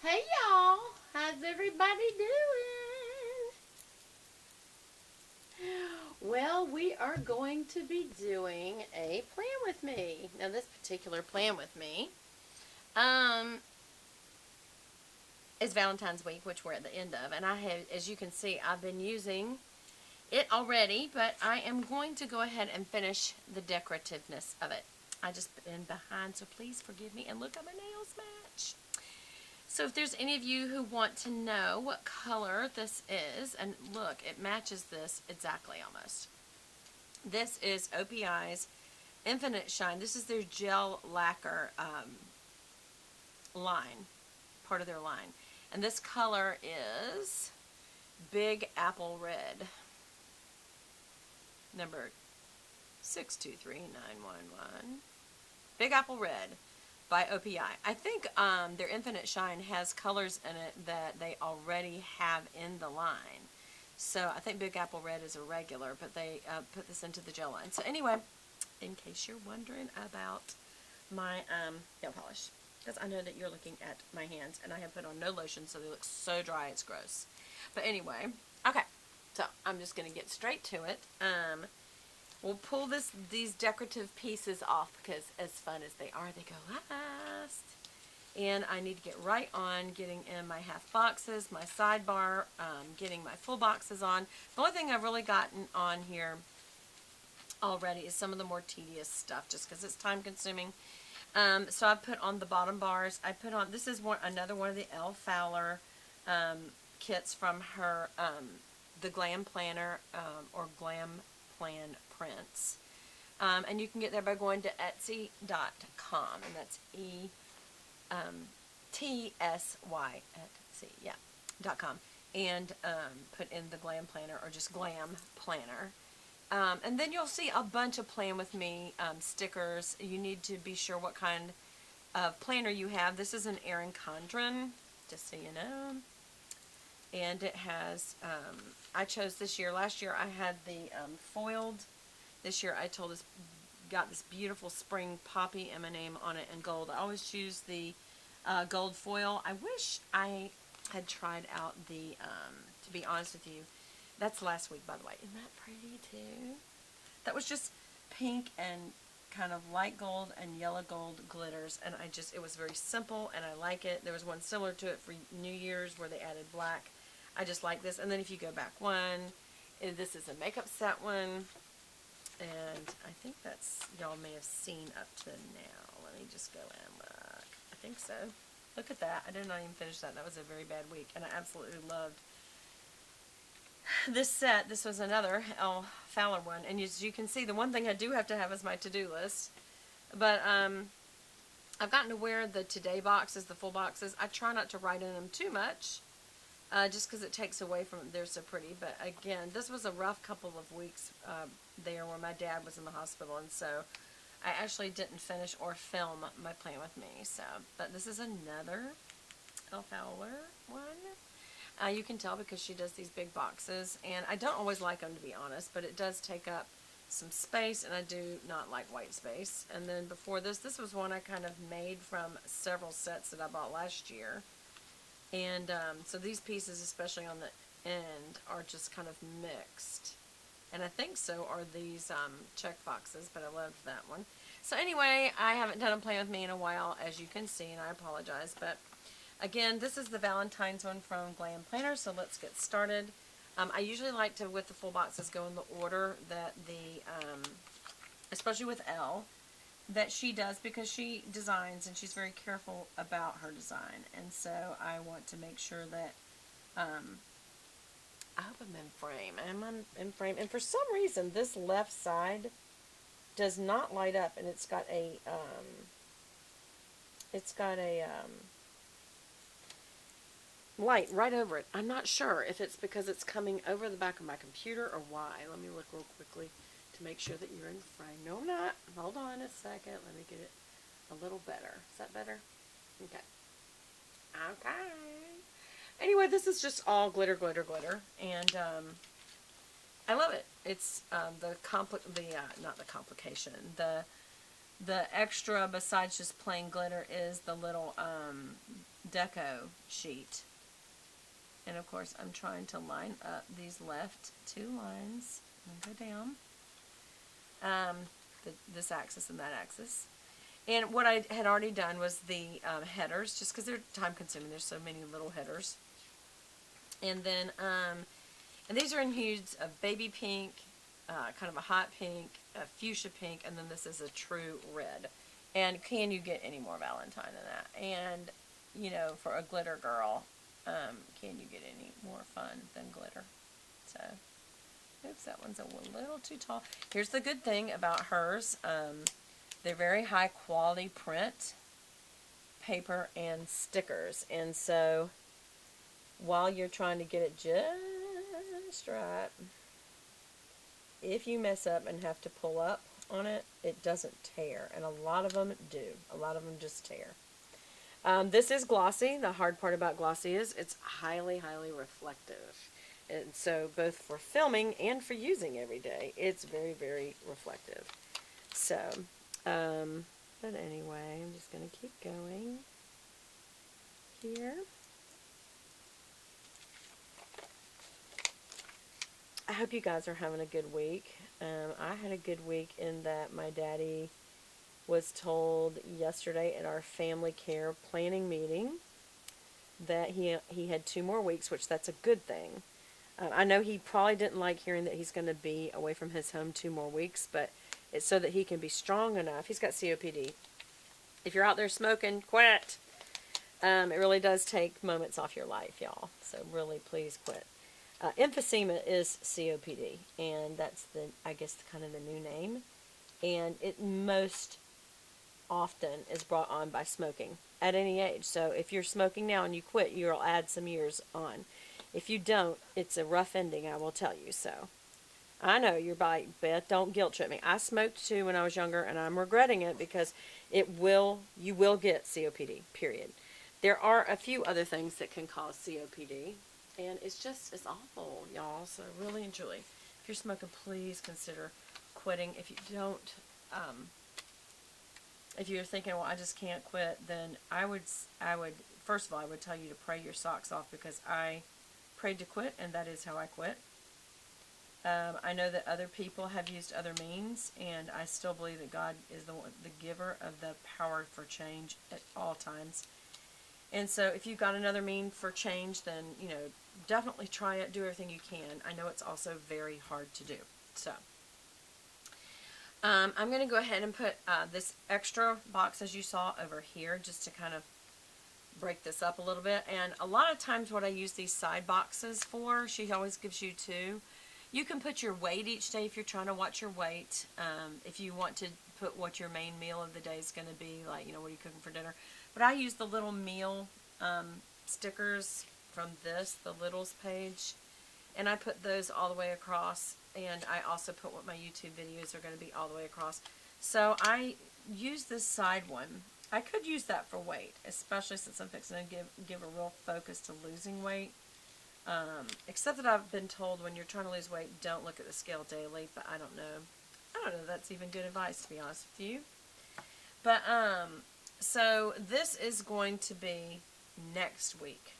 Hey y'all, how's everybody doing? Well, we are going to be doing a plan with me. Now, this particular plan with me um, is Valentine's week, which we're at the end of. And I have, as you can see, I've been using it already, but I am going to go ahead and finish the decorativeness of it. I just been behind, so please forgive me. And look at my nails match. So if there's any of you who want to know what color this is, and look, it matches this exactly almost. This is OPI's Infinite Shine. This is their gel lacquer line, part of their line. And this color is Big Apple Red, number 623911. Big Apple Red by OPI. I think their Infinite Shine has colors in it that they already have in the line. So I think Big Apple Red is a regular, but they put this into the gel line. So anyway, in case you're wondering about my nail polish, because I know that you're looking at my hands, and I have put on no lotion, so they look so dry, it's gross. But anyway, okay, so I'm just going to get straight to it. We'll pull these decorative pieces off because as fun as they are, they go last. And I need to get right on getting in my half boxes, my sidebar, getting my full boxes on. The only thing I've really gotten on here already is some of the more tedious stuff just because it's time consuming. So I've put on the bottom bars. I put on, this is another one of the ELLE Fowler kits from her, the GLAM planner or GLAM plan prints. And you can get there by going to Etsy.com, and that's ETSY, Etsy, yeah, .com, and put in the GLAM planner or just GLAM planner. And then you'll see a bunch of Plan With Me stickers. You need to be sure what kind of planner you have. This is an Erin Condren, just so you know. And it has, I chose this year. Last year I had the foiled. This year I got this beautiful spring poppy M&M on it in gold. I always choose the gold foil. I wish I had tried out the, to be honest with you, that's last week, by the way. Isn't that pretty too? That was just pink and kind of light gold and yellow gold glitters, and it was very simple, and I like it. There was one similar to it for New Year's where they added black. I just like this. And then if you go back one, this is a makeup set one, and I think that's, y'all may have seen up to now. Let me just go and look. I think so. Look at that. I did not even finish that. That was a very bad week, and I absolutely loved this set. This was another ELLE Fowler one, and as you can see, the one thing I do have to have is my to-do list. But I've gotten to wear the today boxes, the full boxes. I try not to write in them too much, just because it takes away from them. They're so pretty. But again, this was a rough couple of weeks there where my dad was in the hospital, and so I actually didn't finish or film my Plan With Me. So, but this is another ELLE Fowler one. You can tell because she does these big boxes, and I don't always like them, to be honest, but it does take up some space, and I do not like white space. And then before this was one I kind of made from several sets that I bought last year. And so these pieces, especially on the end, are just kind of mixed. And I think so are these check boxes, but I loved that one. So anyway, I haven't done a Plan With Me in a while, as you can see, and I apologize, but again, this is the Valentine's one from GLAM Planner, so let's get started. I usually like to, with the full boxes, go in the order that especially with ELLE, that she does, because she designs and she's very careful about her design. And so I want to make sure that, I hope I'm in frame. Am I in frame? And for some reason, this left side does not light up, and it's got a, light right over it. I'm not sure if it's because it's coming over the back of my computer or why. Let me look real quickly to make sure that you're in frame. No, I'm not. Hold on a second. Let me get it a little better. Is that better? Okay. Okay. Anyway, this is just all glitter, glitter, glitter, and I love it. It's not the complication, the The extra besides just plain glitter is the little deco sheet. And of course I'm trying to line up these left 2 lines and go down. This axis and that axis. And what I had already done was the headers, just because they're time consuming. There's so many little headers. And then, and these are in hues of baby pink, kind of a hot pink, a fuchsia pink, and then this is a true red. And can you get any more Valentine than that? And, you know, for a glitter girl, can you get any more fun than glitter? So, oops, that one's a little too tall. Here's the good thing about hers. They're very high quality print, paper, and stickers. And so, while you're trying to get it just right, if you mess up and have to pull up on it, it doesn't tear. And a lot of them do. A lot of them just tear. This is glossy. The hard part about glossy is it's highly, highly reflective. And so both for filming and for using every day, it's very, very reflective. So, but anyway, I'm just going to keep going here. I hope you guys are having a good week. I had a good week in that my daddy was told yesterday at our family care planning meeting that he had 2 more weeks, which that's a good thing. I know he probably didn't like hearing that he's going to be away from his home 2 more weeks, but it's so that he can be strong enough. He's got COPD. If you're out there smoking, quit. It really does take moments off your life, y'all. So really, please quit. Emphysema is COPD, and that's the, I guess, kind of the new name. And it most often is brought on by smoking at any age. So if you're smoking now and you quit, you'll add some years on. If you don't, it's a rough ending, I will tell you. So I know you're like, Beth, don't guilt trip me. I smoked too when I was younger, and I'm regretting it because you will get COPD, period. There are a few other things that can cause COPD, and it's awful, y'all. So really and truly, if you're smoking, please consider quitting. If you don't, if you're thinking, well, I just can't quit, then I would, first of all, I would tell you to pray your socks off, because I prayed to quit, and that is how I quit. I know that other people have used other means, and I still believe that God is the giver of the power for change at all times. And so if you've got another mean for change, then, you know, definitely try it. Do everything you can. I know it's also very hard to do. So I'm going to go ahead and put this extra box, as you saw, over here, just to kind of break this up a little bit. And a lot of times what I use these side boxes for, she always gives you 2. You can put your weight each day if you're trying to watch your weight. If you want to put what your main meal of the day is going to be, like, you know, what are you cooking for dinner. But I use the little meal stickers from the Littles page, and I put those all the way across, and I also put what my YouTube videos are going to be all the way across. So I use this side one. I could use that for weight, especially since I'm fixing to give a real focus to losing weight. Except that I've been told when you're trying to lose weight, don't look at the scale daily, but I don't know if that's even good advice, to be honest with you. But, so this is going to be next week.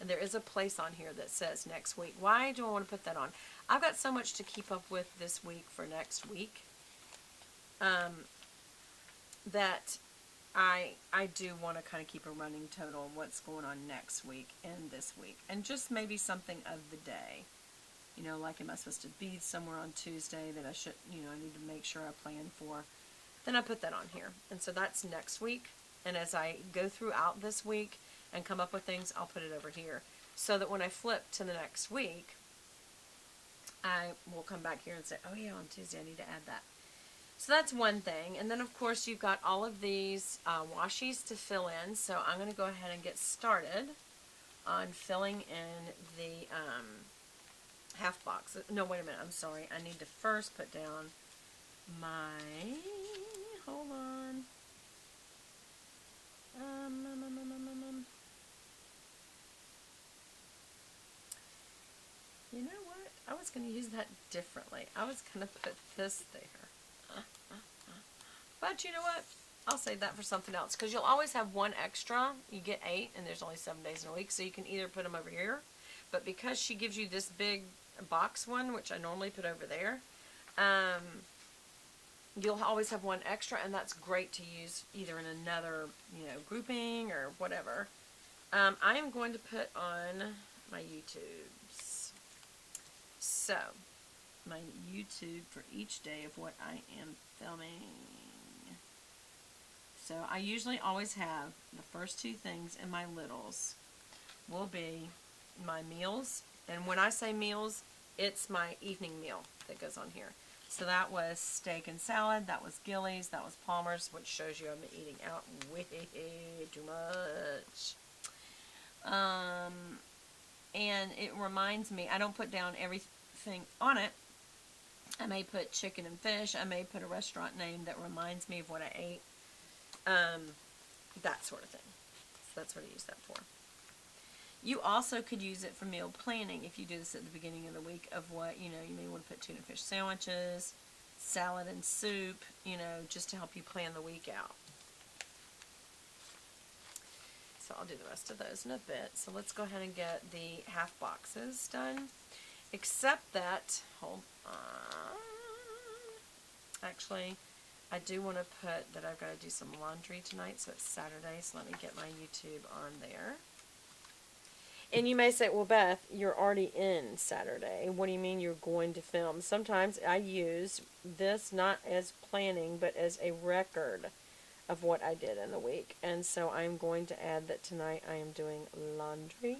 And there is a place on here that says next week. Why do I want to put that on? I've got so much to keep up with this week for next week, that I do want to kind of keep a running total of what's going on next week and this week. And just maybe something of the day. You know, like, am I supposed to be somewhere on Tuesday that I should, you know, I need to make sure I plan for. Then I put that on here. And so that's next week. And as I go throughout this week and come up with things, I'll put it over here. So that when I flip to the next week, I will come back here and say, oh yeah, on Tuesday I need to add that. So that's one thing. And then, of course, you've got all of these washies to fill in. So I'm going to go ahead and get started on filling in the half box. No, wait a minute. I'm sorry. I need to first put down my... Hold on. You know what? I was going to use that differently. I was going to put this there. But you know what? I'll save that for something else, because you'll always have one extra. You get 8, and there's only 7 days in a week, so you can either put them over here. But because she gives you this big box one, which I normally put over there, you'll always have one extra, and that's great to use either in another, grouping or whatever. I am going to put on my YouTubes. So, my YouTube for each day of what I am filming. So, I usually always have the first 2 things in my littles will be my meals. And when I say meals, it's my evening meal that goes on here. So that was steak and salad, that was Gillies, that was Palmer's, which shows you I've been eating out way too much. And it reminds me, I don't put down everything on it. I may put chicken and fish, I may put a restaurant name that reminds me of what I ate. That sort of thing. So that's what I use that for. You also could use it for meal planning if you do this at the beginning of the week of what, you may want to put tuna fish sandwiches, salad and soup, just to help you plan the week out. So I'll do the rest of those in a bit. So let's go ahead and get the half boxes done. Except that, hold on. Actually, I do want to put that I've got to do some laundry tonight, so it's Saturday, so let me get my YouTube on there. And you may say, well, Beth, you're already in Saturday. What do you mean you're going to film? Sometimes I use this not as planning, but as a record of what I did in the week. And so I'm going to add that tonight I am doing laundry.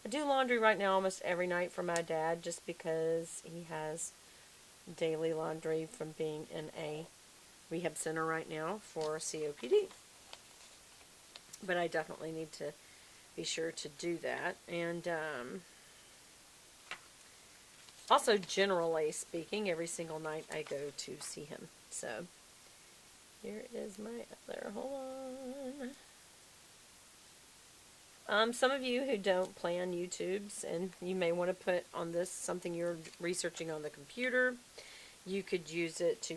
I do laundry right now almost every night for my dad, just because he has daily laundry from being in a rehab center right now for COPD. But I definitely need to be sure to do that. And also, generally speaking, every single night I go to see him. So here is my other. Hold on. Some of you who don't plan YouTubes, and you may want to put on this something you're researching on the computer, you could use it to